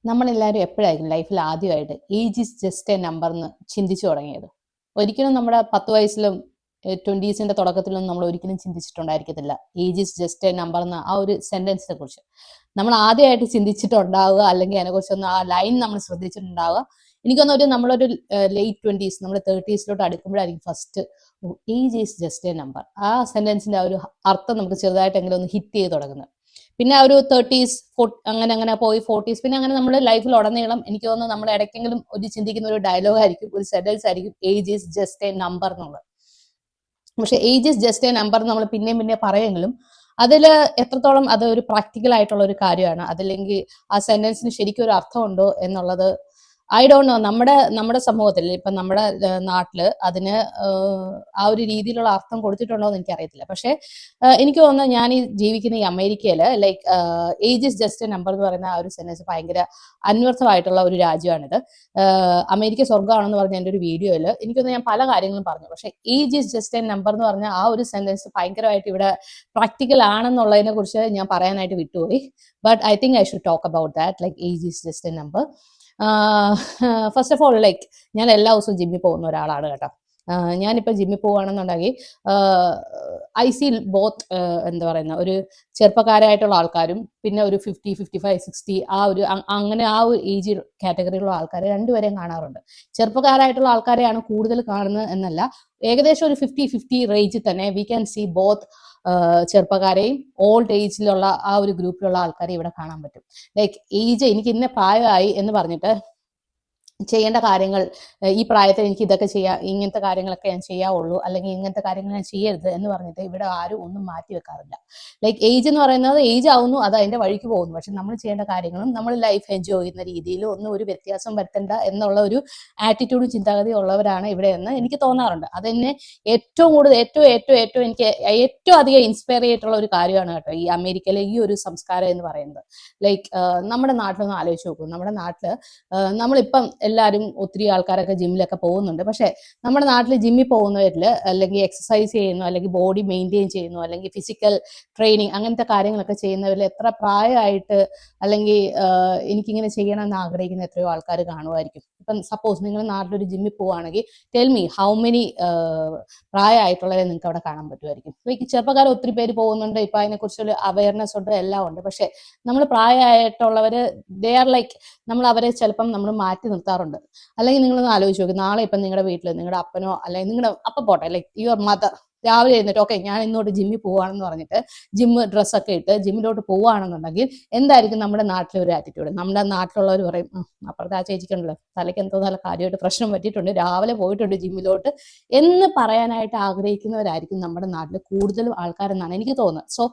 നമ്മളെല്ലാവരും എപ്പോഴായിരിക്കും ലൈഫിൽ ആദ്യമായിട്ട് age is just a number എന്ന് ചിന്തിച്ചു തുടങ്ങിയത്? ഒരിക്കലും നമ്മുടെ 10 വയസ്സിലും 20സിന്റെ തുടക്കത്തിലൊന്നും നമ്മൾ ഒരിക്കലും ചിന്തിച്ചിട്ടുണ്ടായിരിക്കത്തില്ല age is just a number എന്ന ആ ഒരു സെന്റൻസിനെ കുറിച്ച്. നമ്മൾ ആദ്യമായിട്ട് ചിന്തിച്ചിട്ടുണ്ടാവുക, അല്ലെങ്കിൽ അതിനെക്കുറിച്ചൊന്ന് ആ ലൈൻ നമ്മൾ ശ്രദ്ധിച്ചിട്ടുണ്ടാവുക, എനിക്കൊന്നും ഒരു നമ്മളൊരു ലേറ്റ് 20s, നമ്മൾ 30സിലോട്ട് അടുക്കുമ്പോഴായിരിക്കും first age is just a number ആ സെന്റൻസിന്റെ ആ ഒരു അർത്ഥം നമുക്ക് ചെറുതായിട്ടെങ്കിലും ഒന്ന് ഹിറ്റ് ചെയ്ത് തുടങ്ങുന്നത്. പിന്നെ ആ ഒരു 30s അങ്ങനെ അങ്ങനെ പോയി 40s, പിന്നെ അങ്ങനെ നമ്മുടെ ലൈഫിൽ ഉടനീളം എനിക്ക് തോന്നുന്നു നമ്മൾ ഇടയ്ക്കെങ്കിലും ഒരു ചിന്തിക്കുന്ന ഒരു ഡയലോഗ് ആയിരിക്കും, ഒരു സെന്റൻസ് ആയിരിക്കും age is just a number എന്നുള്ളത്. പക്ഷെ age is just a number നമ്മൾ പിന്നെയും പിന്നെ പറയുമെങ്കിലും അതിൽ എത്രത്തോളം അത് ഒരു പ്രാക്ടിക്കൽ ആയിട്ടുള്ള ഒരു കാര്യമാണ്, അതല്ലെങ്കിൽ ആ സെന്റൻസിന് ശരിക്കും ഒരു അർത്ഥമുണ്ടോ എന്നുള്ളത് ഐ ഡോണ്ട് നോ. നമ്മുടെ സമൂഹത്തിൽ ഇപ്പം നമ്മുടെ നാട്ടില് അതിന് ആ ഒരു രീതിയിലുള്ള അർത്ഥം കൊടുത്തിട്ടുണ്ടോ എന്ന് എനിക്കറിയത്തില്ല. പക്ഷെ എനിക്ക് തോന്നുന്നത് ഞാൻ ഈ ജീവിക്കുന്ന ഈ അമേരിക്കയിൽ like age is just a number എന്ന് പറയുന്ന ആ ഒരു സെന്റൻസ് ഭയങ്കര അന്വർത്ഥമായിട്ടുള്ള ഒരു രാജ്യമാണിത്. അമേരിക്ക സ്വർഗ്ഗമാണെന്ന് പറഞ്ഞ എൻ്റെ ഒരു വീഡിയോയിൽ എനിക്കൊന്ന് ഞാൻ പല കാര്യങ്ങളും പറഞ്ഞു. പക്ഷെ age is just a number എന്ന് പറഞ്ഞ ആ ഒരു സെന്റൻസ് ഭയങ്കരമായിട്ട് ഇവിടെ പ്രാക്ടിക്കൽ ആണെന്നുള്ളതിനെ കുറിച്ച് ഞാൻ പറയാനായിട്ട് വിട്ടുപോയി. But I think I should talk about that, like age is just a number. First of all, like ഞാൻ എല്ലാ ദിവസവും ജിമ്മിൽ പോകുന്ന ഒരാളാണ് കേട്ടോ. ഞാനിപ്പോൾ ജിമ്മിൽ പോവുകയാണെന്നുണ്ടെങ്കിൽ ഐ സി ബോത്ത്, എന്താ പറയുന്ന, ഒരു ചെറുപ്പക്കാരായിട്ടുള്ള ആൾക്കാരും പിന്നെ ഒരു 50, 55, 60 ആ ഒരു അങ്ങനെ ആ ഒരു ഏജ് കാറ്റഗറിയിലുള്ള ആൾക്കാരെ രണ്ടുപേരെയും കാണാറുണ്ട്. ചെറുപ്പക്കാരായിട്ടുള്ള ആൾക്കാരെയാണ് കൂടുതൽ കാണുന്നത് എന്നല്ല, ഏകദേശം ഒരു 50-50 റേഞ്ചിൽ തന്നെ വി ക്യാൻ സീ ബോത്ത് ചെറുപ്പക്കാരെയും ഓൾഡ് ഏജിലുള്ള ആ ഒരു ഗ്രൂപ്പിലുള്ള ആൾക്കാരെ ഇവിടെ കാണാൻ പറ്റും. ലൈക്ക് ഏജ് എനിക്ക് ഇന്ന പ്രായമായി എന്ന് പറഞ്ഞിട്ട് ചെയ്യേണ്ട കാര്യങ്ങൾ, ഈ പ്രായത്തിൽ എനിക്ക് ഇതൊക്കെ ചെയ്യാം, ഇങ്ങനത്തെ കാര്യങ്ങളൊക്കെ ഞാൻ ചെയ്യാവുള്ളൂ, അല്ലെങ്കിൽ ഇങ്ങനത്തെ കാര്യങ്ങൾ ഞാൻ ചെയ്യരുത് എന്ന് പറഞ്ഞിട്ട് ഇവിടെ ആരും ഒന്നും മാറ്റി വെക്കാറില്ല. ലൈക്ക് ഏജ് എന്ന് പറയുന്നത് ഏജ് ആവുന്നു, അത് അതിന്റെ വഴിക്ക് പോകുന്നു. പക്ഷെ നമ്മൾ ചെയ്യേണ്ട കാര്യങ്ങളും നമ്മൾ ലൈഫ് എൻജോയ് ചെയ്യുന്ന രീതിയിലും ഒന്നും ഒരു വ്യത്യാസം വരുത്തണ്ട എന്നുള്ള ഒരു ആറ്റിറ്റ്യൂഡും ചിന്താഗതിയും ഉള്ളവരാണ് ഇവിടെ എന്ന് എനിക്ക് തോന്നാറുണ്ട്. അതെന്നെ ഏറ്റവും കൂടുതൽ ഏറ്റവും ഏറ്റവും ഏറ്റവും എനിക്ക് ഏറ്റവും അധികം ഇൻസ്പയർ ചെയ്തിട്ടുള്ള ഒരു കാര്യമാണ് കേട്ടോ ഈ അമേരിക്കയിലെ ഈ ഒരു സംസ്കാരം എന്ന് പറയുന്നത്. ലൈക്ക് നമ്മുടെ നാട്ടിലൊന്ന് ആലോചിച്ച് നോക്കൂ. നമ്മുടെ നാട്ടില് നമ്മളിപ്പം എല്ലാവരും ഒത്തിരി ആൾക്കാരൊക്കെ ജിമ്മിലൊക്കെ പോകുന്നുണ്ട്. പക്ഷെ നമ്മുടെ നാട്ടിൽ ജിമ്മിൽ പോകുന്നവരിൽ, അല്ലെങ്കിൽ എക്സസൈസ് ചെയ്യുന്നു, അല്ലെങ്കിൽ ബോഡി മെയിൻറ്റെയിൻ ചെയ്യുന്നു, അല്ലെങ്കിൽ ഫിസിക്കൽ ട്രെയിനിങ് അങ്ങനത്തെ കാര്യങ്ങളൊക്കെ ചെയ്യുന്നവരിൽ എത്ര പ്രായമായിട്ട് അല്ലെങ്കിൽ എനിക്കിങ്ങനെ ചെയ്യണം എന്ന് ആഗ്രഹിക്കുന്ന എത്രയോ ആൾക്കാർ കാണുമായിരിക്കും. ഇപ്പം സപ്പോസ് നിങ്ങൾ നാട്ടിലൊരു ജിമ്മിൽ പോവുകയാണെങ്കിൽ ടെൽ മീ ഹൗ മെനി പ്രായമായിട്ടുള്ളവരെ നിങ്ങൾക്ക് അവിടെ കാണാൻ പറ്റുമായിരിക്കും. ലൈക്ക് ചെറുപ്പക്കാർ ഒത്തിരി പേര് പോകുന്നുണ്ട്, ഇപ്പം അതിനെക്കുറിച്ചൊരു അവയർനെസ് ഉണ്ട്, എല്ലാം ഉണ്ട്. പക്ഷെ നമ്മൾ പ്രായമായിട്ടുള്ളവർ ദേ ആർ ലൈക്ക്, നമ്മൾ അവരെ ചിലപ്പം നമ്മൾ മാറ്റി നിർത്താറുണ്ട്. അല്ലെങ്കിൽ നിങ്ങളൊന്ന് ആലോചിച്ച് നോക്കും, നാളെ ഇപ്പം നിങ്ങളുടെ വീട്ടിൽ നിങ്ങളുടെ അപ്പനോ അല്ലെങ്കിൽ നിങ്ങളുടെ അപ്പം പോട്ടെ, ലൈക്ക് യുവർ മദർ രാവിലെ എഴുന്നേറ്റ് ഓക്കെ ഞാൻ ഇന്നോട്ട് ജിമ്മിൽ പോവുകയാണെന്ന് പറഞ്ഞിട്ട് ജിമ്മ് ഡ്രസ്സൊക്കെ ഇട്ട് ജിമ്മിലോട്ട് പോവുകയാണെന്നുണ്ടെങ്കിൽ എന്തായിരിക്കും നമ്മുടെ നാട്ടിലെ ഒരു ആറ്റിറ്റ്യൂഡ്? നമ്മുടെ നാട്ടിലുള്ളവർ പറയും, അപ്പുറത്തെ ആ ചേച്ചിക്കുണ്ടല്ലോ തലയ്ക്ക് എന്തോ നല്ല കാര്യമായിട്ട് പ്രശ്നം പറ്റിയിട്ടുണ്ട്, രാവിലെ പോയിട്ടുണ്ട് ജിമ്മിലോട്ട് എന്ന് പറയാനായിട്ട് ആഗ്രഹിക്കുന്നവരായിരിക്കും നമ്മുടെ നാട്ടിൽ കൂടുതലും ആൾക്കാരെന്നാണ് എനിക്ക് തോന്നുന്നത്. So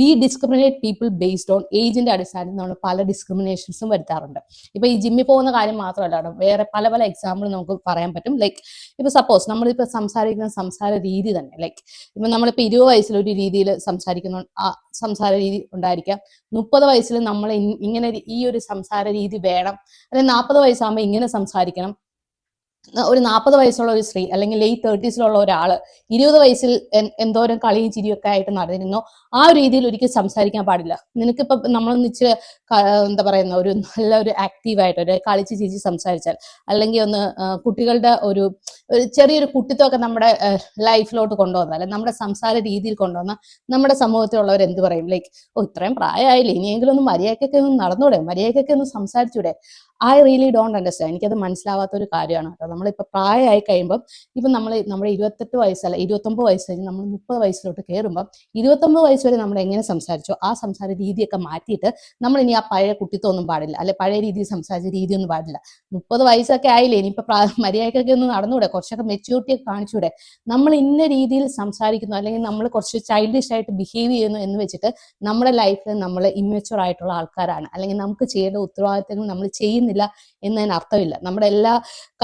we discriminate people based on ഏജിന്റെ അടിസ്ഥാനത്തിൽ നമ്മൾ പല ഡിസ്ക്രിമിനേഷൻസും വരുത്താറുണ്ട്. ഇപ്പൊ ഈ ജിമ്മിൽ പോകുന്ന കാര്യം മാത്രമല്ല, വേറെ പല പല എക്സാമ്പിൾ നമുക്ക് പറയാൻ പറ്റും. ലൈക്ക് ഇപ്പൊ സപ്പോസ് നമ്മളിപ്പോ സംസാരിക്കുന്ന സംസാര രീതി തന്നെ, ലൈക്ക് ഇപ്പൊ നമ്മളിപ്പോ 20 വയസ്സിൽ ഒരു രീതിയിൽ സംസാരിക്കുന്ന ആ സംസാര രീതി ഉണ്ടായിരിക്കാം. 30 വയസ്സിൽ നമ്മൾ ഇങ്ങനെ ഈ ഒരു സംസാര രീതി വേണം, അല്ലെങ്കിൽ 40 വയസ്സാകുമ്പോൾ ഇങ്ങനെ സംസാരിക്കണം. ഒരു 40 വയസ്സുള്ള ഒരു സ്ത്രീ അല്ലെങ്കിൽ ലേറ്റ് 30സിലുള്ള ഒരാള് 20 വയസ്സിൽ എന്തോരം കളിയും ചിരിയൊക്കെ ആയിട്ട് നടന്നിരുന്നോ ആ ഒരു രീതിയിൽ ഒരിക്കലും സംസാരിക്കാൻ പാടില്ല. നിനക്കിപ്പം നമ്മളൊന്നിച്ച് എന്താ പറയുന്ന ഒരു നല്ല ഒരു ആക്റ്റീവായിട്ട് ഒരു കളിച്ച് ചിരിച്ച് സംസാരിച്ചാൽ, അല്ലെങ്കിൽ ഒന്ന് കുട്ടികളുടെ ഒരു ചെറിയൊരു കുട്ടിത്വമൊക്കെ നമ്മുടെ ലൈഫിലോട്ട് കൊണ്ടുവന്നാൽ, അല്ലെങ്കിൽ നമ്മുടെ സംസാര രീതിയിൽ കൊണ്ടുവന്നാൽ നമ്മുടെ സമൂഹത്തിലുള്ളവർ എന്ത് പറയും? ലൈക്ക്, ഓ ഇത്രയും പ്രായമായില്ലേ, ഇനിയെങ്കിലും ഒന്ന് മര്യാദയ്ക്കൊക്കെ ഒന്ന് നടന്നൂടെ, മര്യാദയ്ക്കൊക്കെ ഒന്ന് സംസാരിച്ചൂടെ? I really don't understand. എനിക്കത് മനസ്സിലാവാത്ത ഒരു കാര്യമാണ് കേട്ടോ. നമ്മളിപ്പോൾ പ്രായമായി കഴിയുമ്പം ഇപ്പം നമ്മുടെ 28 വയസ്സല്ല 29 വയസ്സ് കഴിഞ്ഞ് നമ്മൾ 30 വയസ്സിലോട്ട് കയറുമ്പം 29 വയസ്സ് വരെ നമ്മൾ എങ്ങനെ സംസാരിച്ചോ ആ സംസാര രീതിയൊക്കെ മാറ്റിയിട്ട് നമ്മൾ ഇനി ആ പഴയ കുട്ടിത്വമൊന്നും പാടില്ല, അല്ലെ പഴയ രീതിയിൽ സംസാരിച്ച രീതിയൊന്നും പാടില്ല. 30 വയസ്സൊക്കെ ആയില്ലേ, ഇനിയിപ്പോൾ മര്യാദയ്ക്കൊക്കെ ഒന്ന് നടന്നൂടെ, കുറച്ചൊക്കെ മെച്യൂരിറ്റി ഒക്കെ കാണിച്ചൂടെ? നമ്മൾ ഇന്ന രീതിയിൽ സംസാരിക്കുന്നു, അല്ലെങ്കിൽ നമ്മൾ കുറച്ച് ചൈൽഡിഷ് ആയിട്ട് ബിഹേവ് ചെയ്യുന്നു എന്ന് വെച്ചിട്ട് നമ്മുടെ ലൈഫിൽ നമ്മൾ ഇമ്മച്യൂർ ആയിട്ടുള്ള ആൾക്കാരാണ്, അല്ലെങ്കിൽ നമുക്ക് ചെയ്യേണ്ട ഉത്തരവാദിത്തങ്ങൾ നമ്മൾ ചെയ്യുന്നില്ല എന്നതിന് അർത്ഥമില്ല. നമ്മുടെ എല്ലാ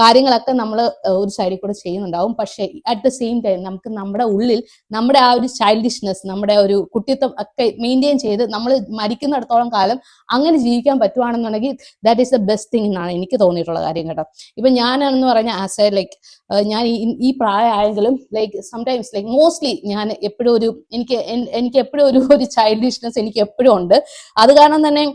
കാര്യങ്ങളൊക്കെ നമ്മൾ ഒരു സൈഡിൽ കൂടെ ചെയ്യുന്നുണ്ടാവും. പക്ഷേ അറ്റ് ദ സെയിം ടൈം നമുക്ക് നമ്മുടെ ഉള്ളിൽ നമ്മുടെ ആ ഒരു ചൈൽഡിഷ്നെസ്, നമ്മുടെ ഒരു കുട്ടിത്വം ഒക്കെ മെയിൻറ്റെയിൻ ചെയ്ത് നമ്മൾ മരിക്കുന്നിടത്തോളം കാലം അങ്ങനെ ജീവിക്കാൻ പറ്റുവാണെന്നുണ്ടെങ്കിൽ that is the best thing എന്നാണ് എനിക്ക് തോന്നിയിട്ടുള്ള കാര്യം കേട്ടോ. ഇപ്പൊ ഞാനെന്ന് പറഞ്ഞാൽ ആസ് എ ലൈക്ക് ഞാൻ ഈ പ്രായമായെങ്കിലും ലൈക്ക് സംടൈംസ് ലൈക്ക് മോസ്റ്റ്ലി ഞാൻ എപ്പോഴും ഒരു എനിക്ക് എപ്പോഴും ഒരു ചൈൽഡിഷ്നെസ് എനിക്ക് എപ്പോഴും ഉണ്ട്. അത് കാരണം തന്നെ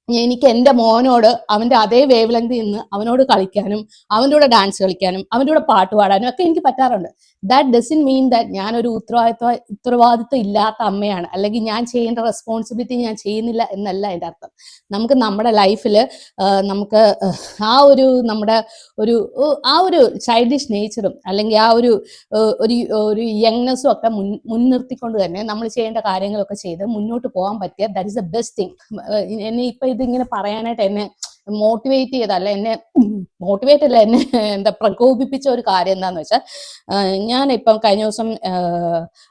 എനിക്ക് എൻ്റെ മോനോട് അവൻ്റെ അതേ വേവ് ലെങ്ത് നിന്ന് അവനോട് കളിക്കാനും അവൻ്റെ കൂടെ ഡാൻസ് കളിക്കാനും അവൻ്റെ കൂടെ പാട്ട് പാടാനും ഒക്കെ എനിക്ക് പറ്റാറുണ്ട്. ദാറ്റ് ഡസൻ മീൻ ദാറ്റ് ഞാനൊരു ഉത്തരവാദിത്വം ഇല്ലാത്ത അമ്മയാണ്, അല്ലെങ്കിൽ ഞാൻ ചെയ്യേണ്ട റെസ്പോൺസിബിലിറ്റി ഞാൻ ചെയ്യുന്നില്ല എന്നല്ല എൻ്റെ അർത്ഥം. നമുക്ക് നമ്മുടെ ലൈഫിൽ നമുക്ക് ആ ഒരു നമ്മുടെ ഒരു ആ ഒരു ചൈൽഡിഷ് നേച്ചറും അല്ലെങ്കിൽ ആ ഒരു ഒരു ഒരു യങ്നെസ്സും ഒക്കെ മുൻനിർത്തിക്കൊണ്ട് തന്നെ നമ്മൾ ചെയ്യേണ്ട കാര്യങ്ങളൊക്കെ ചെയ്ത് മുന്നോട്ട് പോകാൻ പറ്റിയ that is the best thing. എന്നെ ഇപ്പൊ ഇതിങ്ങനെ പറയാനായിട്ട് എന്നെ മോട്ടിവേറ്റ് ചെയ്തല്ല, എന്നെ മോട്ടിവേറ്റ് അല്ല, എന്നെ എന്താ പ്രകോപിപ്പിച്ച ഒരു കാര്യം എന്താന്ന് വെച്ചാൽ, ഞാൻ ഇപ്പം കഴിഞ്ഞ ദിവസം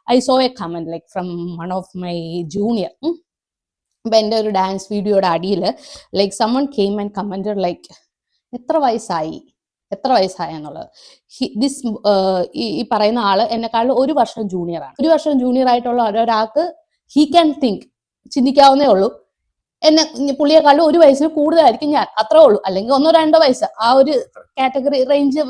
I saw a comment like from one of my junior. അപ്പൊ എൻ്റെ ഒരു ഡാൻസ് വീഡിയോയുടെ അടിയിൽ like someone came and commented like എത്ര വയസ്സായി എന്നുള്ളത്. ദിസ് ഈ പറയുന്ന ആള് എന്നെക്കാളും 1 വർഷം ജൂനിയറാണ്. 1 വർഷം ജൂനിയർ ആയിട്ടുള്ള ഒരാൾക്ക് ഹി ക്യാൻ ചിന്തിക്കാവുന്നേ ഉള്ളൂ, എന്നെ പുള്ളിയെക്കാളും 1 വയസ്സിന് കൂടുതലായിരിക്കും ഞാൻ, അത്രേ ഉള്ളൂ, അല്ലെങ്കിൽ 1-2 വയസ്സ്, ആ ഒരു കാറ്റഗറി റേഞ്ച്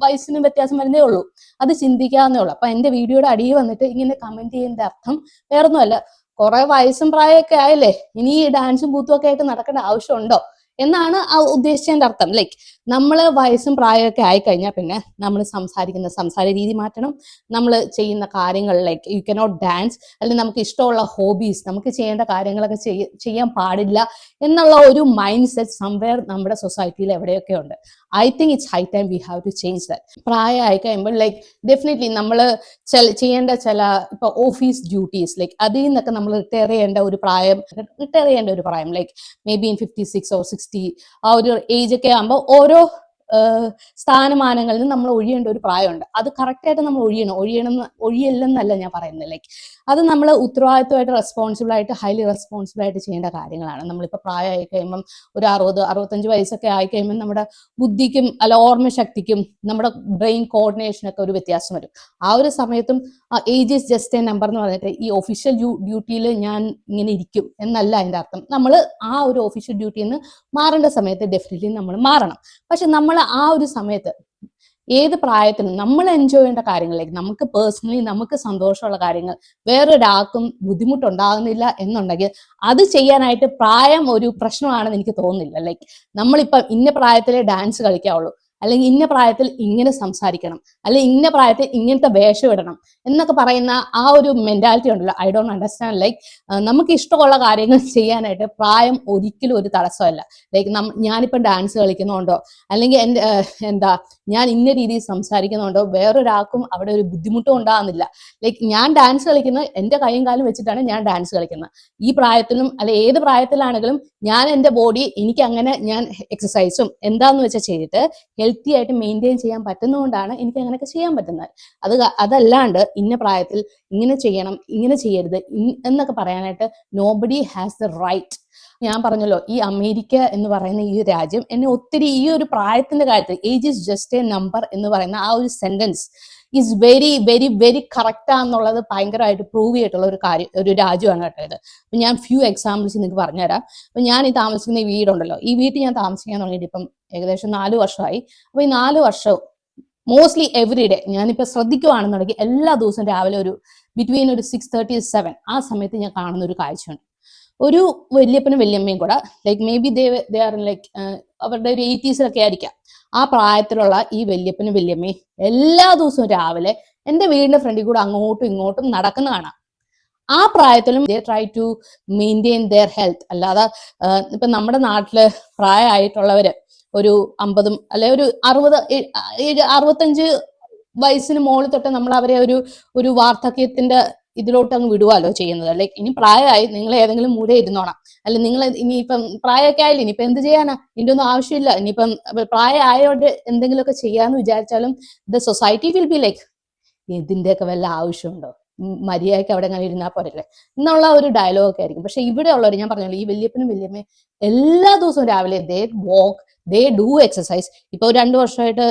വയസ്സിന് വ്യത്യാസം വരുന്നേ ഉള്ളൂ, അത് ചിന്തിക്കാവുന്നേ ഉള്ളൂ. അപ്പൊ എന്റെ വീഡിയോയുടെ അടിയിൽ വന്നിട്ട് ഇങ്ങനെ കമന്റ് ചെയ്യുന്ന അർത്ഥം വേറൊന്നുമല്ല, കുറെ വയസ്സും പ്രായമൊക്കെ ആയില്ലേ, ഇനി ഈ ഡാൻസും ബൂത്തും ഒക്കെ ആയിട്ട് നടക്കേണ്ട ആവശ്യമുണ്ടോ എന്നാണ് ആ ഉദ്ദേശിച്ചതിന്റെ അർത്ഥം. ലൈക്ക് നമ്മൾ വയസ്സും പ്രായമൊക്കെ ആയിക്കഴിഞ്ഞാൽ പിന്നെ നമ്മൾ സംസാരിക്കുന്ന സംസാര രീതി മാറ്റണം, നമ്മൾ ചെയ്യുന്ന കാര്യങ്ങൾ ലൈക്ക് യു കനോട്ട് ഡാൻസ്, അല്ലെങ്കിൽ നമുക്ക് ഇഷ്ടമുള്ള ഹോബീസ്, നമുക്ക് ചെയ്യേണ്ട കാര്യങ്ങളൊക്കെ ചെയ്യാൻ പാടില്ല എന്നുള്ള ഒരു മൈൻഡ് സെറ്റ് സംവെയർ നമ്മുടെ സൊസൈറ്റിയിൽ എവിടെയൊക്കെ ഉണ്ട്. I think it's high time we have to change that. പ്രായമായി കഴിയുമ്പോൾ ലൈക്ക് ഡെഫിനറ്റ്ലി നമ്മൾ ചെയ്യേണ്ട ചില ഇപ്പൊ ഓഫീസ് ഡ്യൂട്ടീസ് ലൈക്ക് അതിൽ നിന്നൊക്കെ നമ്മൾ റിട്ടയർ ചെയ്യേണ്ട ഒരു പ്രായം like may be in 56 or 60 ആ ഒരു ഏജ് ഒക്കെ ആകുമ്പോൾ ഓരോ സ്ഥാനമാനങ്ങളിൽ നിന്ന് നമ്മൾ ഒഴിയേണ്ട ഒരു പ്രായമുണ്ട്. അത് കറക്റ്റായിട്ട് നമ്മൾ ഒഴിയല്ലെന്നല്ല ഞാൻ പറയുന്നത്. ലൈക്ക് അത് നമ്മൾ ഉത്തരവാദിത്വമായിട്ട് റെസ്പോൺസിബിൾ ആയിട്ട് ഹൈലി റെസ്പോൺസിബിൾ ആയിട്ട് ചെയ്യേണ്ട കാര്യങ്ങളാണ്. നമ്മളിപ്പോൾ പ്രായമായി കഴിയുമ്പം ഒരു 60-65 വയസ്സൊക്കെ ആയി കഴിയുമ്പോൾ നമ്മുടെ ബുദ്ധിക്കും അല്ല ഓർമ്മശക്തിക്കും നമ്മുടെ ബ്രെയിൻ കോർഡിനേഷനൊക്കെ ഒരു വ്യത്യാസം വരും. ആ ഒരു സമയത്തും age is just a number എന്ന് പറഞ്ഞിട്ട് ഈ ഒഫീഷ്യൽ ഡ്യൂട്ടിയിൽ ഞാൻ ഇങ്ങനെ ഇരിക്കും എന്നല്ല അതിൻ്റെ അർത്ഥം. നമ്മൾ ആ ഒരു ഒഫീഷ്യൽ ഡ്യൂട്ടിയിൽ നിന്ന് മാറേണ്ട സമയത്ത് ഡെഫിനറ്റ്ലി നമ്മൾ മാറണം. പക്ഷെ നമ്മൾ ആ ഒരു സമയത്ത് ഏത് പ്രായത്തിലും നമ്മൾ എൻജോയ് ചെയ്യേണ്ട കാര്യങ്ങളിലേക്ക്, നമുക്ക് പേഴ്സണലി നമുക്ക് സന്തോഷമുള്ള കാര്യങ്ങൾ വേറൊരാൾക്കും ബുദ്ധിമുട്ടുണ്ടാകുന്നില്ല എന്നുണ്ടെങ്കിൽ അത് ചെയ്യാനായിട്ട് പ്രായം ഒരു പ്രശ്നമാണെന്ന് എനിക്ക് തോന്നുന്നില്ല. ലൈക്ക് നമ്മളിപ്പം ഇന്ന പ്രായത്തിലെ ഡാൻസ് കളിക്കാവുള്ളൂ, അല്ലെങ്കിൽ ഇന്ന പ്രായത്തിൽ ഇങ്ങനെ സംസാരിക്കണം, അല്ലെങ്കിൽ ഇന്ന പ്രായത്തിൽ ഇങ്ങനത്തെ വേഷം ഇടണം എന്നൊക്കെ പറയുന്ന ആ ഒരു മെന്റാലിറ്റി ഉണ്ടല്ലോ, ഐ ഡോണ്ട് അണ്ടർസ്റ്റാൻഡ്. ലൈക്ക് നമുക്ക് ഇഷ്ടമുള്ള കാര്യങ്ങൾ ചെയ്യാനായിട്ട് പ്രായം ഒരിക്കലും ഒരു തടസ്സമല്ല. ലൈക്ക് ഞാനിപ്പം ഡാൻസ് കളിക്കുന്നുണ്ടോ അല്ലെങ്കിൽ എൻ്റെ ഞാൻ ഇന്ന രീതിയിൽ സംസാരിക്കുന്നുണ്ടോ വേറൊരാൾക്കും അവിടെ ഒരു ബുദ്ധിമുട്ടും ഉണ്ടാകുന്നില്ല. ലൈക്ക് ഞാൻ ഡാൻസ് കളിക്കുന്നത് എൻ്റെ കൈയും കാലും വെച്ചിട്ടാണ് ഞാൻ ഡാൻസ് കളിക്കുന്നത്. ഈ പ്രായത്തിലും അല്ലെ ഏത് പ്രായത്തിലാണെങ്കിലും ഞാൻ എൻ്റെ ബോഡി എനിക്ക് അങ്ങനെ ഞാൻ എക്സസൈസും എന്താന്ന് വെച്ചാൽ ചെയ്തിട്ട് ഹെൽത്തി ആയിട്ട് മെയിൻറ്റെയിൻ ചെയ്യാൻ പറ്റുന്നതുകൊണ്ടാണ് എനിക്ക് അങ്ങനെയൊക്കെ ചെയ്യാൻ പറ്റുന്നത്. അതല്ലാണ്ട് ഇന്ന പ്രായത്തിൽ ഇങ്ങനെ ചെയ്യണം ഇങ്ങനെ ചെയ്യരുത് എന്നൊക്കെ പറയാനായിട്ട് നോബഡി ഹാസ് ദ റൈറ്റ്. ഞാൻ പറഞ്ഞല്ലോ, ഈ അമേരിക്ക എന്ന് പറയുന്ന ഈ രാജ്യം എന്നെ ഒത്തിരി ഈ ഒരു പ്രായത്തിന്റെ കാര്യത്തിൽ age is just a number എന്ന് പറയുന്ന ആ ഒരു sentence is very very very കറക്റ്റാന്നുള്ളത് ഭയങ്കരമായിട്ട് പ്രൂവ് ചെയ്തിട്ടുള്ള ഒരു രാജ്യമാണ് കേട്ടോ ഇത്. അപ്പൊ ഞാൻ ഫ്യൂ എക്സാമ്പിൾസ് നിങ്ങൾക്ക് പറഞ്ഞുതരാം. അപ്പൊ ഞാൻ ഈ താമസിക്കുന്ന ഈ വീടുണ്ടല്ലോ, ഈ വീട്ടിൽ ഞാൻ താമസിക്കാൻ തുടങ്ങിയിട്ട് ഇപ്പം ഏകദേശം 4 വർഷമായി. അപ്പൊ ഈ 4 വർഷവും മോസ്റ്റ്ലി എവറി ഡേ ഞാനിപ്പോൾ ശ്രദ്ധിക്കുവാണെന്നുണ്ടെങ്കിൽ എല്ലാ ദിവസവും രാവിലെ ഒരു ബിറ്റ്വീൻ ഒരു 6:30 to 7 ആ സമയത്ത് ഞാൻ കാണുന്ന ഒരു കാഴ്ചയുണ്ട്. ഒരു വല്യപ്പനും വല്യമ്മയും കൂടെ like may be they are like അവരുടെ ഒരു 80s ആയിരിക്കാം. ആ പ്രായത്തിലുള്ള ഈ വല്യപ്പനും വല്യമ്മയും എല്ലാ ദിവസവും രാവിലെ എൻ്റെ വീടിന്റെ ഫ്രണ്ടിൽ കൂടെ അങ്ങോട്ടും ഇങ്ങോട്ടും നടക്കുന്ന കാണാം. ആ പ്രായത്തിലും they try to maintain their health. അല്ലാതെ ഇപ്പൊ നമ്മുടെ നാട്ടില് പ്രായമായിട്ടുള്ളവര് ഒരു 50 അല്ലെ ഒരു 65 വയസ്സിന് മുകളിൽ തൊട്ട് നമ്മൾ അവരെ ഒരു വാർദ്ധക്യത്തിന്റെ ഇതിലോട്ട് അങ്ങ് വിടുവാലോ ചെയ്യുന്നത്. ലൈക്ക് ഇനി പ്രായമായി നിങ്ങൾ ഏതെങ്കിലും മൂലം ഇരുന്നോണം, അല്ലെ നിങ്ങൾ ഇനിയിപ്പം പ്രായമൊക്കെ ആയില്ല ഇനിയിപ്പം എന്ത് ചെയ്യാനാ, ഇതിന്റെ ഒന്നും ആവശ്യമില്ല, ഇനിയിപ്പം പ്രായമായോണ്ട് എന്തെങ്കിലുമൊക്കെ ചെയ്യാന്ന് വിചാരിച്ചാലും the society will be like ഇതിന്റെയൊക്കെ വല്ല ആവശ്യമുണ്ടോ, മര്യാദയ്ക്ക് അവിടെ അങ്ങനെ ഇരുന്നാൽ പോരല്ലേ എന്നുള്ള ഒരു ഡയലോഗൊക്കെ ആയിരിക്കും. പക്ഷെ ഇവിടെ ഉള്ളവർ ഞാൻ പറഞ്ഞല്ലോ, ഈ വല്യപ്പനും വല്യമ്മയും എല്ലാ ദിവസവും രാവിലെ ദേ വാക്ക്, ദേ ഡു എക്സസൈസ്. ഇപ്പൊ 2 വർഷമായിട്ട്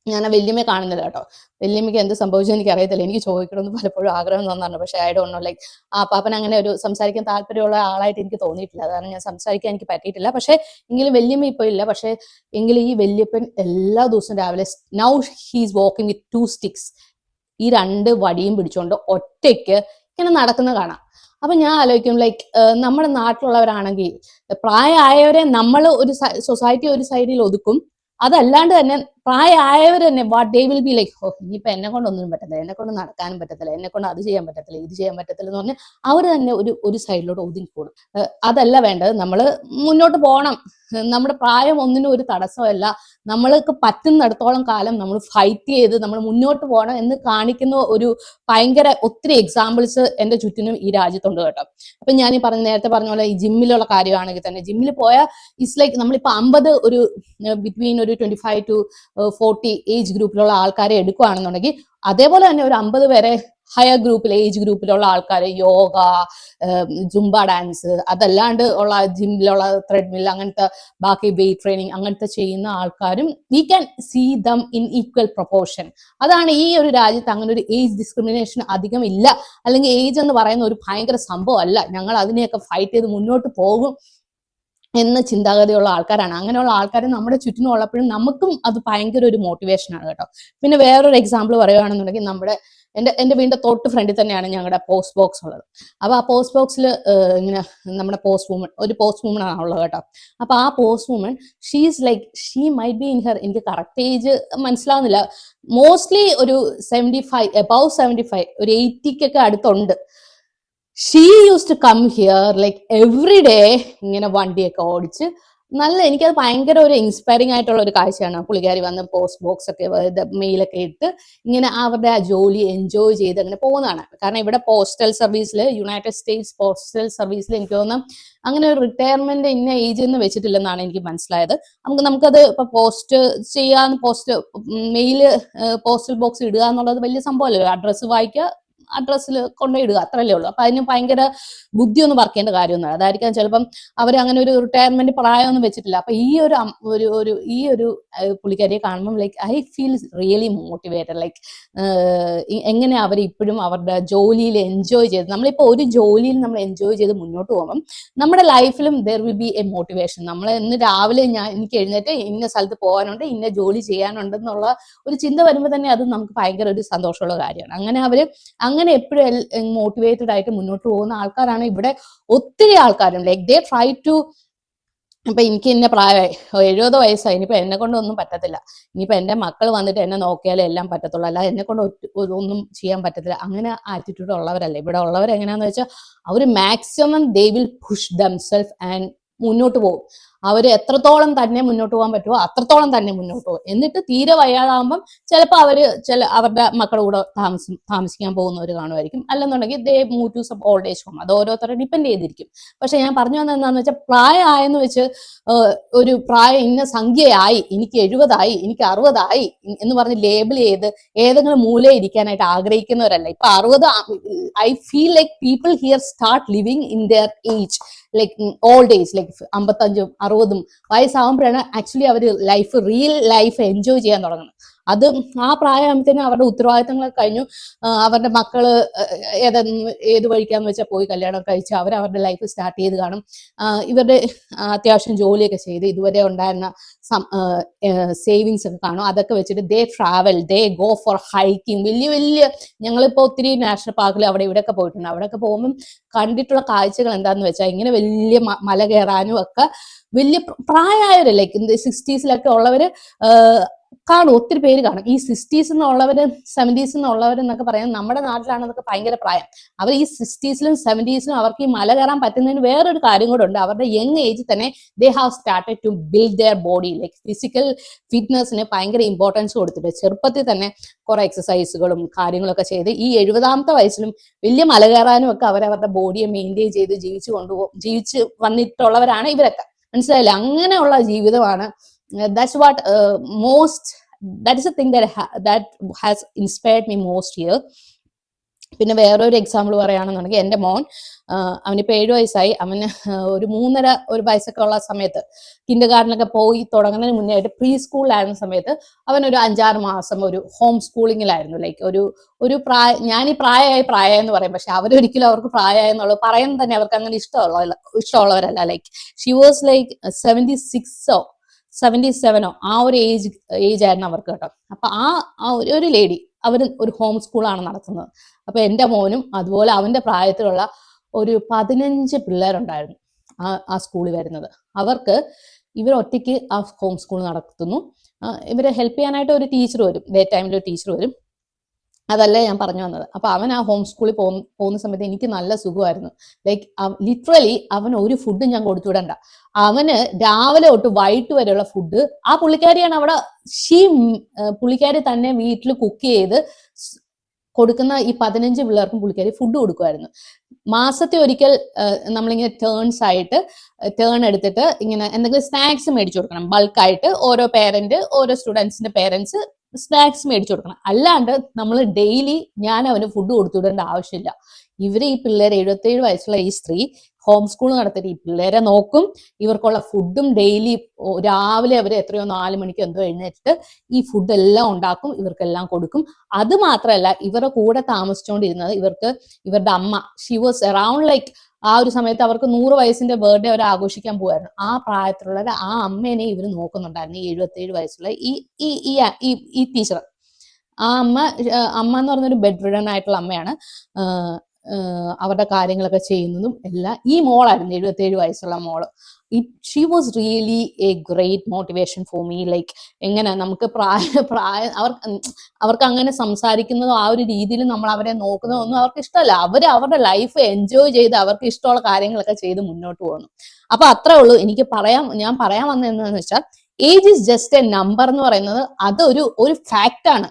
ഞാൻ ആ വല്യമ്മയെ കാണുന്നില്ല കേട്ടോ. വല്യമ്മയ്ക്ക് എന്ത് സംഭവിച്ചെന്ന് എനിക്ക് അറിയത്തില്ല. എനിക്ക് ചോദിക്കണമെന്ന് പലപ്പോഴും ആഗ്രഹം തോന്നാറുണ്ട്. പക്ഷെ ഐ ഡോണ്ട് നോ, ലൈക്ക് ആ പാപ്പൻ അങ്ങനെ ഒരു സംസാരിക്കാൻ താല്പര്യമുള്ള ആളായിട്ട് എനിക്ക് തോന്നിയിട്ടില്ല. അതാണ് ഞാൻ സംസാരിക്കാൻ എനിക്ക് പറ്റിയിട്ടില്ല. പക്ഷെ എങ്കിലും വല്യമ്മ ഇപ്പോൾ ഇല്ല. പക്ഷെ എങ്കിലും ഈ വല്യപ്പൻ എല്ലാ ദിവസവും രാവിലെ നൗ ഹീസ് വാക്കിംഗ് വിത്ത് 2 sticks, ഈ 2 വടിയും പിടിച്ചുകൊണ്ട് ഒറ്റയ്ക്ക് ഇങ്ങനെ നടക്കുന്ന കാണാം. അപ്പൊ ഞാൻ ആലോചിക്കും ലൈക്ക് നമ്മുടെ നാട്ടിലുള്ളവരാണെങ്കിൽ പ്രായമായവരെ നമ്മൾ ഒരു സൊസൈറ്റി ഒരു സൈഡിൽ ഒതുക്കും, അതല്ലാണ്ട് തന്നെ പ്രായമായവർ തന്നെ what they will be like, oh ഇനിയിപ്പൊ എന്നെ കൊണ്ടൊന്നും പറ്റത്തില്ല, എന്നെ കൊണ്ട് നടക്കാനും പറ്റത്തില്ല, എന്നെ കൊണ്ട് അത് ചെയ്യാൻ പറ്റത്തില്ല, ഇത് ചെയ്യാൻ പറ്റത്തില്ല എന്ന് പറഞ്ഞാൽ അവർ തന്നെ ഒരു സൈഡിലോട്ട് ഒതുങ്ങിക്കോളും. അതല്ല വേണ്ടത്, നമ്മൾ മുന്നോട്ട് പോകണം. നമ്മുടെ പ്രായം ഒന്നിനും ഒരു തടസ്സമല്ല. നമ്മൾക്ക് പറ്റുന്നിടത്തോളം കാലം നമ്മൾ ഫൈറ്റ് ചെയ്ത് നമ്മൾ മുന്നോട്ട് പോകണം എന്ന് കാണിക്കുന്ന ഒരു ഭയങ്കര ഒത്തിരി എക്സാമ്പിൾസ് എൻ്റെ ചുറ്റിനും ഈ രാജ്യത്തുണ്ട് കേട്ടോ. അപ്പൊ ഞാൻ ഈ നേരത്തെ പറഞ്ഞ പോലെ ഈ ജിമ്മിലുള്ള കാര്യമാണെങ്കിൽ തന്നെ, ജിമ്മിൽ പോയാൽ ഇറ്റ്സ് ലൈക്ക് നമ്മളിപ്പോ 50 ഒരു ബിറ്റ്വീൻ ഒരു 25 to 40 ഏജ് ഗ്രൂപ്പിലുള്ള ആൾക്കാരെ എടുക്കുകയാണെന്നുണ്ടെങ്കിൽ, അതേപോലെ തന്നെ ഒരു 50 പേരെ ഹയർ ഗ്രൂപ്പിൽ ഏജ് ഗ്രൂപ്പിലുള്ള ആൾക്കാർ യോഗ, ജുംബ ഡാൻസ്, അതല്ലാണ്ട് ഉള്ള ജിമ്മിലുള്ള ത്രെഡ്മിൽ, അങ്ങനത്തെ ബാക്കി വെയിറ്റ് ട്രെയിനിങ് അങ്ങനത്തെ ചെയ്യുന്ന ആൾക്കാരും we can see them in equal proportion. അതാണ് ഈ ഒരു രാജ്യത്ത് അങ്ങനെ ഒരു ഏജ് ഡിസ്ക്രിമിനേഷൻ അധികം ഇല്ല, അല്ലെങ്കിൽ ഏജ് എന്ന് പറയുന്ന ഒരു ഭയങ്കര സംഭവം അല്ല, ഞങ്ങൾ അതിനെയൊക്കെ ഫൈറ്റ് ചെയ്ത് മുന്നോട്ട് പോകും എന്ന ചിന്താഗതിയുള്ള ആൾക്കാരാണ്. അങ്ങനെയുള്ള ആൾക്കാർ നമ്മുടെ ചുറ്റിനും ഉള്ളപ്പോഴും നമുക്കും അത് ഭയങ്കര ഒരു മോട്ടിവേഷനാണ് കേട്ടോ. പിന്നെ വേറൊരു എക്സാമ്പിൾ പറയുകയാണെന്നുണ്ടെങ്കിൽ, എൻ്റെ വീടിന്റെ തൊട്ട് ഫ്രണ്ടിൽ തന്നെയാണ് ഞങ്ങളുടെ പോസ്റ്റ് ബോക്സ് ഉള്ളത്. അപ്പൊ ആ പോസ്റ്റ് ബോക്സിൽ ഇങ്ങനെ നമ്മുടെ പോസ്റ്റ് വുമൺ ആണ് ഉള്ളത് കേട്ടോ. അപ്പൊ ആ post woman she's like she might be in her, എനിക്ക് കറക്റ്റ് ഏജ് മനസ്സിലാവുന്നില്ല, മോസ്റ്റ്ലി ഒരു 75, എബവ് 75, ഒരു 80 അടുത്തുണ്ട്. She use to come here like every day, ഇങ്ങനെ വണ്ടിയൊക്കെ ഓടിച്ച് നല്ല, എനിക്കത് ഭയങ്കര ഒരു ഇൻസ്പയറിംഗ് ആയിട്ടുള്ള ഒരു കാഴ്ചയാണ്. പുള്ളിക്കാരി വന്ന് പോസ്റ്റ് ബോക്സ് ഒക്കെ മെയിലൊക്കെ ഇട്ട് ഇങ്ങനെ അവരുടെ ആ ജോലി എൻജോയ് ചെയ്ത് അങ്ങനെ പോകുന്നതാണ്. കാരണം ഇവിടെ പോസ്റ്റൽ സർവീസിൽ, യുണൈറ്റഡ് സ്റ്റേറ്റ്സ് പോസ്റ്റൽ സർവീസിൽ എനിക്ക് തോന്നുന്നു അങ്ങനെ ഒരു റിട്ടയർമെന്റ് ഇന്ന ഏജ് എന്ന് വെച്ചിട്ടില്ലെന്നാണ് എനിക്ക് മനസ്സിലായത്. നമുക്കത് ഇപ്പൊ പോസ്റ്റ് ചെയ്യാൻ, മെയില് പോസ്റ്റൽ ബോക്സ് ഇടുക എന്നുള്ളത് വലിയ സംഭവമല്ലോ. അഡ്രസ്സ് വായിക്കുക, അഡ്രസ്സിൽ കൊണ്ടുപോയിടുക, അത്രയല്ലേ ഉള്ളൂ. അപ്പൊ അതിന് ഭയങ്കര ബുദ്ധിയൊന്നും വർക്കേണ്ട കാര്യമൊന്നുമില്ല. അതായിരിക്കാം ചിലപ്പം അവർ അങ്ങനെ ഒരു റിട്ടയർമെന്റ് പ്രായമൊന്നും വെച്ചിട്ടില്ല. അപ്പൊ ഈ ഒരു പുള്ളിക്കാരിയെ കാണുമ്പോൾ like I feel really motivated. Like എങ്ങനെ അവർ ഇപ്പോഴും അവരുടെ ജോലിയിൽ എൻജോയ് ചെയ്ത്, നമ്മളിപ്പോൾ ഒരു ജോലിയിൽ നമ്മൾ എൻജോയ് ചെയ്ത് മുന്നോട്ട് പോകുമ്പം നമ്മുടെ ലൈഫിലും there will be a motivation. നമ്മൾ ഇന്ന് രാവിലെ എനിക്ക് എഴുന്നേറ്റ് ഇന്ന സ്ഥലത്ത് പോകാനുണ്ട്, ഇന്ന ജോലി ചെയ്യാനുണ്ടെന്നുള്ള ഒരു ചിന്ത വരുമ്പോൾ തന്നെ അത് നമുക്ക് ഭയങ്കര ഒരു സന്തോഷമുള്ള കാര്യമാണ്. അങ്ങനെ എപ്പോഴും മോട്ടിവേറ്റഡ് ആയിട്ട് മുന്നോട്ട് പോകുന്ന ആൾക്കാരാണ് ഇവിടെ ഒത്തിരി ആൾക്കാരും. ലൈക്ക് ദേ ട്രൈ ടു, ഇപ്പൊ എനിക്ക് ഇന്ന പ്രായമായി, 70 വയസ്സായി, ഇനിയിപ്പോ എന്നെ കൊണ്ട് ഒന്നും പറ്റത്തില്ല, ഇനിയിപ്പോ എന്റെ മക്കൾ വന്നിട്ട് എന്നെ നോക്കിയാലേ എല്ലാം പറ്റത്തുള്ളൂ, അല്ല എന്നെ കൊണ്ട് ഒന്നും ചെയ്യാൻ പറ്റത്തില്ല, അങ്ങനെ ആറ്റിറ്റ്യൂഡ് ഉള്ളവരല്ല ഇവിടെ ഉള്ളവർ. എങ്ങനെയാന്ന് വെച്ചാൽ അവർ maximum they will push themselves and മുന്നോട്ട് പോകും. അവർ എത്രത്തോളം തന്നെ മുന്നോട്ട് പോകാൻ പറ്റുമോ അത്രത്തോളം തന്നെ മുന്നോട്ട് പോകും. എന്നിട്ട് തീരെ വയ്യാതാകുമ്പം ചിലപ്പോൾ അവരുടെ മക്കളുടെ കൂടെ താമസിക്കാൻ പോകുന്നവർ കാണുമായിരിക്കും, അല്ലെന്നുണ്ടെങ്കിൽ they move to some old age home. അത് ഓരോരുത്തരെ ഡിപ്പെൻഡ് ചെയ്തിരിക്കും. പക്ഷെ ഞാൻ പറഞ്ഞു വന്നത് എന്താണെന്ന് വെച്ചാൽ, പ്രായമായെന്ന് വെച്ച് ഒരു പ്രായം ഇന്ന സംഖ്യയായി, എനിക്ക് 70 എനിക്ക് 60 എന്ന് പറഞ്ഞ് ലേബിൾ ചെയ്ത് ഏതെങ്കിലും മൂലയിൽ ഇരിക്കാനായിട്ട് ആഗ്രഹിക്കുന്നവരല്ല. ഇപ്പൊ 60, I feel like people here start living in their age, like old age, like 55ഉം 60ഉം വയസ്സാകുമ്പോഴാണ് ആക്ച്വലി അവർ റിയൽ ലൈഫ് എൻജോയ് ചെയ്യാൻ തുടങ്ങുന്നത്. അത് ആ പ്രായമാകുമ്പോഴത്തേനും അവരുടെ ഉത്തരവാദിത്തങ്ങളൊക്കെ കഴിഞ്ഞു, അവരുടെ മക്കള് ഏത് വഴിക്കാന്ന് വെച്ചാൽ പോയി കല്യാണം കഴിച്ച് അവരുടെ ലൈഫ് സ്റ്റാർട്ട് ചെയ്ത് കാണും. ഇവരുടെ അത്യാവശ്യം ജോലിയൊക്കെ ചെയ്ത് ഇതുവരെ ഉണ്ടായിരുന്ന സേവിങ്സ് ഒക്കെ കാണും. അതൊക്കെ വെച്ചിട്ട് ദേ travel, they go for hiking. വലിയ ഞങ്ങളിപ്പോൾ ഒത്തിരി നാഷണൽ പാർക്കിൽ അവിടെ ഇവിടെയൊക്കെ പോയിട്ടുണ്ട്. അവിടെയൊക്കെ പോകുമ്പം കണ്ടിട്ടുള്ള കാഴ്ചകൾ എന്താന്ന് വെച്ചാൽ, ഇങ്ങനെ വലിയ മല കയറാനും ഒക്കെ വലിയ പ്രായമായവര്, ലൈക്ക് 60s ഉള്ളവര് കാണും, ഒത്തിരി പേര് കാണും. ഈ 60s എന്നുള്ളവര് 70s എന്നുള്ളവരെന്നൊക്കെ പറയാൻ നമ്മുടെ നാട്ടിലാണെന്നൊക്കെ ഭയങ്കര പ്രായം. അവർ ഈ 60s-ലും 70s-ലും അവർക്ക് ഈ മല കയറാൻ പറ്റുന്നതിന് വേറൊരു കാര്യം കൂടെ ഉണ്ട്. അവരുടെ യങ് ഏജിൽ തന്നെ they have started to build their body, like physical ഫിറ്റ്നസിന് ഭയങ്കര ഇമ്പോർട്ടൻസ് കൊടുത്തിട്ട് ചെറുപ്പത്തിൽ തന്നെ കുറെ എക്സസൈസുകളും കാര്യങ്ങളൊക്കെ ചെയ്ത് ഈ 70-ാമത്തെ വയസ്സിലും വലിയ മല കയറാനും ഒക്കെ അവരവരുടെ ബോഡിയെ മെയിൻറ്റെയിൻ ചെയ്ത് ജീവിച്ച് വന്നിട്ടുള്ളവരാണ് ഇവരൊക്കെ. മനസ്സിലായില്ലേ? അങ്ങനെയുള്ള ജീവിതമാണ്. That's what that is the thing that has inspired me most here. പിന്നെ വേറൊരു എക്സാമ്പിൾ പറയുകയാണെന്നുണ്ടെങ്കിൽ, എൻ്റെ മോൻ, അവനിപ്പോൾ 7 വയസ്സായി. അവന് ഒരു 3.5 വയസ്സൊക്കെ ഉള്ള സമയത്ത്, കിൻഡർ ഗാർഡനൊക്കെ പോയി തുടങ്ങുന്നതിന് മുന്നേ ആയിട്ട് പ്രീ സ്കൂളിലായിരുന്ന സമയത്ത് അവനൊരു 5-6 മാസം ഒരു ഹോം സ്കൂളിങ്ങിലായിരുന്നു. ലൈക്ക് ഒരു ഞാൻ ഈ പ്രായമായി എന്ന് പറയും, പക്ഷെ അവരൊരിക്കലും അവർക്ക് പ്രായമായെന്നുള്ളത് പറയാൻ തന്നെ അവർക്ക് അങ്ങനെ ഇഷ്ടമുള്ളവരല്ല. ലൈക്ക് ഷി വാസ് ലൈക്ക് 76 77 ആ ഒരു ഏജ് ആയിരുന്നു അവർക്ക് കേട്ടോ. അപ്പൊ ആ ഒരു ലേഡി, അവർ ഒരു ഹോം സ്കൂളാണ് നടത്തുന്നത്. അപ്പൊ എൻ്റെ മോനും അതുപോലെ അവന്റെ പ്രായത്തിലുള്ള ഒരു 15 പിള്ളേരുണ്ടായിരുന്നു ആ സ്കൂളിൽ വരുന്നത്. അവർക്ക് ഇവർ ഒറ്റയ്ക്ക് ആ ഹോം സ്കൂൾ നടത്തുന്നു. ഇവരെ ഹെൽപ്പ് ചെയ്യാനായിട്ട് ഒരു ടീച്ചർ വരും, ഡേ ടൈമിൽ ഒരു ടീച്ചർ വരും. അതല്ല ഞാൻ പറഞ്ഞു വന്നത്. അപ്പൊ അവൻ ആ ഹോം സ്കൂളിൽ പോകുന്ന സമയത്ത് എനിക്ക് നല്ല സുഖമായിരുന്നു. ലൈക്ക് ലിറ്ററലി അവൻ ഒരു ഫുഡും ഞാൻ കൊടുത്തു വിടണ്ട. അവന് രാവിലെ തൊട്ട് വൈകിട്ട് വരെയുള്ള ഫുഡ് ആ പുള്ളിക്കാരിയാണ് അവിടെ പുള്ളിക്കാരി തന്നെ വീട്ടിൽ കുക്ക് ചെയ്ത് കൊടുക്കുന്ന ഈ 15 പിള്ളേർക്കും പുള്ളിക്കാരി ഫുഡ് കൊടുക്കുമായിരുന്നു. മാസത്തെ ഒരിക്കൽ നമ്മളിങ്ങനെ ടേൺ എടുത്തിട്ട് ഇങ്ങനെ എന്തെങ്കിലും സ്നാക്സ് മേടിച്ചു കൊടുക്കണം. ബൾക്കായിട്ട് ഓരോ സ്റ്റുഡൻസിന്റെ പേരൻസ് സ്നാക്സ് മേടിച്ചു കൊടുക്കണം. അല്ലാണ്ട് നമ്മൾ ഡെയിലി ഞാൻ അവന് ഫുഡ് കൊടുത്തുവിടേണ്ട ആവശ്യമില്ല. ഈ പിള്ളേരെ 77 വയസ്സുള്ള ഈ സ്ത്രീ ഹോം സ്കൂൾ നടത്തിയിട്ട് ഈ പിള്ളേരെ നോക്കും. ഇവർക്കുള്ള ഫുഡും ഡെയിലി രാവിലെ അവർ എത്രയോ 4 മണിക്ക് എന്തോ എഴുന്നേറ്റിട്ട് ഈ ഫുഡ് എല്ലാം ഉണ്ടാക്കും, ഇവർക്കെല്ലാം കൊടുക്കും. അത് മാത്രമല്ല, ഇവരുടെ കൂടെ താമസിച്ചുകൊണ്ടിരുന്നത് ഇവരുടെ അമ്മ, ഷി വാസ് അറൌണ്ട് ലൈക്ക് ആ ഒരു സമയത്ത് അവർക്ക് 100 വയസ്സിന്റെ ബർത്ത്ഡേ അവർ ആഘോഷിക്കാൻ പോകുമായിരുന്നു. ആ പ്രായത്തിലുള്ള ആ അമ്മേനെ ഇവർ നോക്കുന്നുണ്ടായിരുന്നു, ഈ 77 വയസ്സുള്ള ഈ ടീച്ചർ. ആ അമ്മ എന്ന് പറഞ്ഞൊരു ബെഡ് റിഡൻ ആയിട്ടുള്ള അമ്മയാണ്. അവരുടെ കാര്യങ്ങളൊക്കെ ചെയ്യുന്നതും എല്ലാം ഈ മോളായിരുന്നു, 77 വയസ്സുള്ള മോള്. She was really A great motivation for me. Like എങ്ങനെ നമുക്ക് അവർക്ക് അങ്ങനെ സംസാരിക്കുന്നതോ ആ ഒരു രീതിയിൽ നമ്മൾ അവരെ നോക്കുന്നതോ ഒന്നും അവർക്ക് ഇഷ്ടമല്ല. അവരുടെ ലൈഫ് എൻജോയ് ചെയ്ത് അവർക്ക് ഇഷ്ടമുള്ള കാര്യങ്ങളൊക്കെ ചെയ്ത് മുന്നോട്ട് പോകുന്നു. അപ്പൊ അത്രേ ഉള്ളൂ ഞാൻ പറയാൻ വന്നത് എന്താണെന്ന് വെച്ചാൽ, age is just a number എന്ന് പറയുന്നത് അതൊരു ഫാക്റ്റ് ആണ്.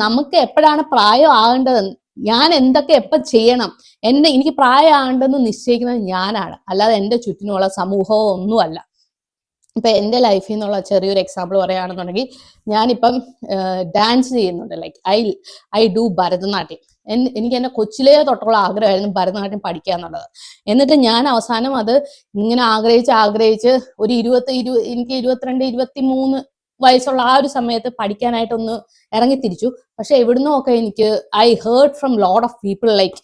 നമുക്ക് എപ്പോഴാണ് പ്രായം ആകേണ്ടത്, ഞാൻ എന്തൊക്കെ എപ്പോ ചെയ്യണം, എനിക്ക് പ്രായമാകേണ്ടെന്ന് നിശ്ചയിക്കുന്നത് ഞാനാണ്, അല്ലാതെ എൻ്റെ ചുറ്റിനുമുള്ള സമൂഹമോ ഒന്നുമല്ല. ഇപ്പൊ എൻ്റെ ലൈഫിൽ നിന്നുള്ള ചെറിയൊരു എക്സാമ്പിൾ പറയുകയാണെന്നുണ്ടെങ്കിൽ, ഞാനിപ്പം ഡാൻസ് ചെയ്യുന്നുണ്ട്. Like I do Bharatanatyam. എനിക്ക് എൻ്റെ കൊച്ചിലേ തൊട്ടുള്ള ആഗ്രഹമായിരുന്നു ഭരതനാട്യം പഠിക്കുക എന്നുള്ളത്. എന്നിട്ട് ഞാൻ അവസാനം അത് ഇങ്ങനെ ആഗ്രഹിച്ച് ഒരു എനിക്ക് 22, 23 വയസ്സുള്ള ആ ഒരു സമയത്ത് പഠിക്കാനായിട്ടൊന്ന് ഇറങ്ങിത്തിരിച്ചു. പക്ഷെ എവിടുന്നോ ഒക്കെ എനിക്ക് I heard from lot of people like,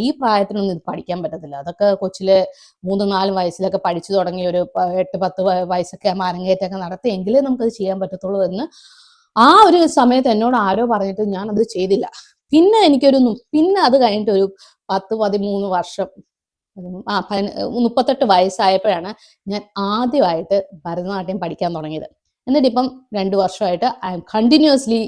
ഈ പ്രായത്തിനൊന്നും ഇത് പഠിക്കാൻ പറ്റത്തില്ല, അതൊക്കെ കൊച്ചിലെ 3-4 വയസ്സിലൊക്കെ പഠിച്ചു തുടങ്ങി ഒരു 8-10 വയസ്സൊക്കെ അരങ്ങേറ്റമൊക്കെ നടത്തി എങ്കിലേ നമുക്കത് ചെയ്യാൻ പറ്റത്തുള്ളൂ എന്ന് ആ ഒരു സമയത്ത് എന്നോട് ആരോ പറഞ്ഞിട്ട് ഞാൻ അത് ചെയ്തില്ല. പിന്നെ അത് കഴിഞ്ഞിട്ട് ഒരു 10-13 വർഷം 38 വയസ്സായപ്പോഴാണ് ഞാൻ ആദ്യമായിട്ട് ഭരതനാട്യം പഠിക്കാൻ തുടങ്ങിയത്. എന്നിട്ട് ഇപ്പം 2 വർഷമായിട്ട് I M continuously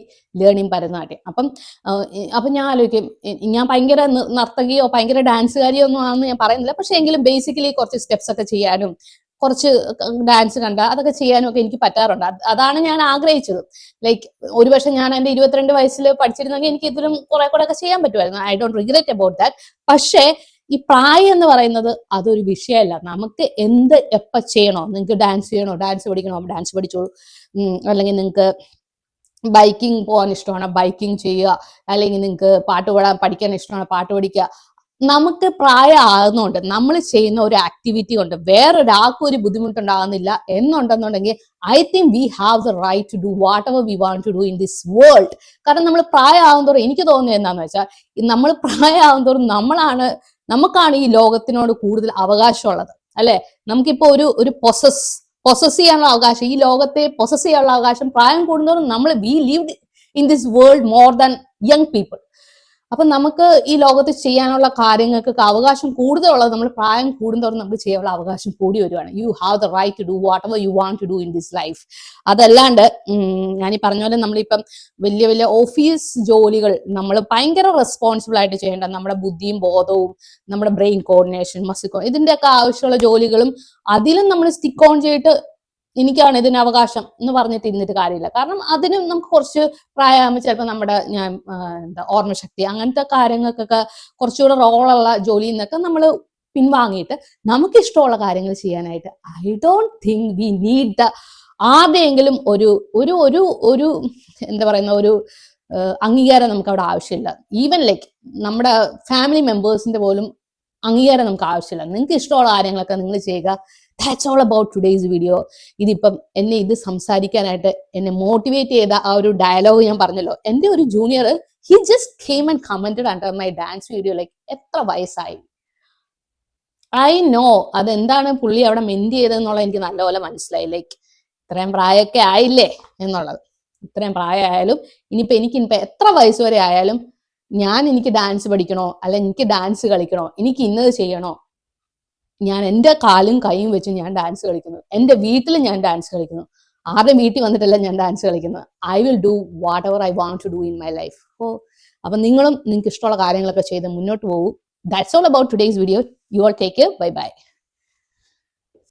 learning Bharatanatyam. അപ്പം ഞാൻ ആലോചിക്കും, ഞാൻ ഭയങ്കര നർത്തകിയോ ഭയങ്കര ഡാൻസുകാരിയോ ഒന്നും ആണെന്ന് ഞാൻ പറയുന്നില്ല. പക്ഷെ എങ്കിലും ബേസിക്കലി കുറച്ച് സ്റ്റെപ്സ് ഒക്കെ ചെയ്യാനും കുറച്ച് ഡാൻസ് അതൊക്കെ ചെയ്യാനും ഒക്കെ എനിക്ക് പറ്റാറുണ്ട്. അതാണ് ഞാൻ ആഗ്രഹിച്ചത്. ലൈക്ക് ഒരുപക്ഷെ ഞാൻ എൻ്റെ 22 വയസ്സിൽ പഠിച്ചിരുന്നെങ്കിൽ എനിക്ക് ഇതിലും കുറെ കൂടെ ഒക്കെ ചെയ്യാൻ പറ്റുമായിരുന്നു. I don't regret about that. പക്ഷേ ഈ പ്രായം എന്ന് പറയുന്നത് അതൊരു വിഷയമല്ല. നമുക്ക് എപ്പോൾ ചെയ്യണോ, നിങ്ങൾക്ക് ഡാൻസ് ചെയ്യണോ, ഡാൻസ് പഠിക്കണോ, ഡാൻസ് പഠിച്ചോളൂ. അല്ലെങ്കിൽ നിങ്ങൾക്ക് ബൈക്കിംഗ് പോകാൻ ഇഷ്ടമാണ്, ബൈക്കിംഗ് ചെയ്യുക. അല്ലെങ്കിൽ നിങ്ങൾക്ക് പാട്ട് പഠിക്കാൻ ഇഷ്ടമാണ്, പാട്ട് പഠിക്കുക. നമുക്ക് പ്രായമാകുന്നുണ്ട് നമ്മൾ ചെയ്യുന്ന ഒരു ആക്ടിവിറ്റി കൊണ്ട് വേറൊരാൾക്കും ഒരു ബുദ്ധിമുട്ടുണ്ടാകുന്നില്ല എന്നുണ്ടെന്നുണ്ടെങ്കിൽ I think we have the right to do whatever we want to do in this world. കാരണം നമ്മൾ പ്രായമാകുന്തോറും എനിക്ക് തോന്നുന്നത് എന്താണെന്ന് വെച്ചാൽ, നമ്മൾ പ്രായമാകുന്തോറും നമുക്കാണ് ഈ ലോകത്തിനോട് കൂടുതൽ അവകാശമുള്ളത്, അല്ലെ? നമുക്കിപ്പോ ഒരു പൊസസ് ചെയ്യാനുള്ള അവകാശം, ഈ ലോകത്തെ പൊസസ് ചെയ്യാനുള്ള അവകാശം പ്രായം കൂടുന്നതോറും we lived in this world more than young people. അപ്പൊ നമുക്ക് ഈ ലോകത്ത് ചെയ്യാനുള്ള കാര്യങ്ങൾക്ക് അവകാശം കൂടുതലുള്ളത് നമ്മൾ പ്രായം കൂടുന്നതോറും നമുക്ക് ചെയ്യാനുള്ള അവകാശം കൂടി വരുവാണ്. You have the right to do whatever you want to do in this life. അതല്ലാണ്ട് ഞാനീ പറഞ്ഞ പോലെ നമ്മളിപ്പം വലിയ വലിയ ഓഫീസ് ജോലികൾ നമ്മൾ ഭയങ്കര റെസ്പോൺസിബിൾ ആയിട്ട് ചെയ്യേണ്ട, നമ്മുടെ ബുദ്ധിയും ബോധവും നമ്മുടെ ബ്രെയിൻ കോർഡിനേഷൻ, മസിൽ ഇതിന്റെയൊക്കെ ആവശ്യമുള്ള ജോലികളും അതിലും നമ്മൾ സ്റ്റിക്ക് ഓൺ ചെയ്തിട്ട് എനിക്കാണ് ഇതിന് അവകാശം എന്ന് പറഞ്ഞിട്ട് ഇരുന്നിട്ട് കാര്യമില്ല. കാരണം അതിനും നമുക്ക് കുറച്ച് പ്രായമാകുമ്പോൾ ചിലപ്പോൾ നമ്മുടെ ഓർമ്മശക്തി അങ്ങനത്തെ കാര്യങ്ങൾക്കൊക്കെ കുറച്ചുകൂടെ റോളുള്ള ജോലിയിൽ നിന്നൊക്കെ നമ്മൾ പിൻവാങ്ങിയിട്ട് നമുക്ക് ഇഷ്ടമുള്ള കാര്യങ്ങൾ ചെയ്യാനായിട്ട് I don't think we need ആരുടെയെങ്കിലും ഒരു ഒരു ഒരു ഒരു എന്താ പറയുന്ന ഒരു അംഗീകാരം നമുക്ക് അവിടെ ആവശ്യമില്ല. ഈവൻ ലൈക്ക് നമ്മുടെ ഫാമിലി മെമ്പേഴ്സിന്റെ പോലും അംഗീകാരം നമുക്ക് ആവശ്യമില്ല. നിങ്ങൾക്ക് ഇഷ്ടമുള്ള കാര്യങ്ങളൊക്കെ നിങ്ങൾ ചെയ്യുക. That's all about today's video. ഇതിപ്പം ഇത് സംസാരിക്കാനായിട്ട് എന്നെ മോട്ടിവേറ്റ് ചെയ്ത ആ ഒരു ഡയലോഗ് ഞാൻ പറഞ്ഞല്ലോ, എൻ്റെ ഒരു junior he just came and commented under my dance video like എത്ര വയസ്സായി. ഐ നോ അതെന്താണ് പുള്ളി അവിടെ മെന്റ് ചെയ്തതെന്നുള്ളത് എനിക്ക് നല്ലപോലെ മനസ്സിലായി. ലൈക്ക് ഇത്രയും പ്രായമൊക്കെ ആയില്ലേ എന്നുള്ളത്. ഇത്രയും പ്രായമായാലും ഇനിയിപ്പോൾ എത്ര വയസ്സ് വരെ ആയാലും എനിക്ക് ഡാൻസ് പഠിക്കണോ, അല്ല എനിക്ക് ഡാൻസ് കളിക്കണോ, എനിക്ക് ഇന്നത് ചെയ്യണോ, ഞാൻ എൻ്റെ കാലും കൈയും വെച്ച് ഞാൻ ഡാൻസ് കളിക്കുന്നു. എൻ്റെ വീട്ടിൽ ഞാൻ ഡാൻസ് കളിക്കുന്നു. ആരുടെ വീട്ടിൽ വന്നിട്ടല്ല ഞാൻ ഡാൻസ് കളിക്കുന്നത്. I will do whatever I want to do in my life. അപ്പം നിങ്ങളും നിങ്ങൾക്ക് ഇഷ്ടമുള്ള കാര്യങ്ങളൊക്കെ ചെയ്ത് മുന്നോട്ട് പോകൂ. That's all about today's video. You all take care. Bye by.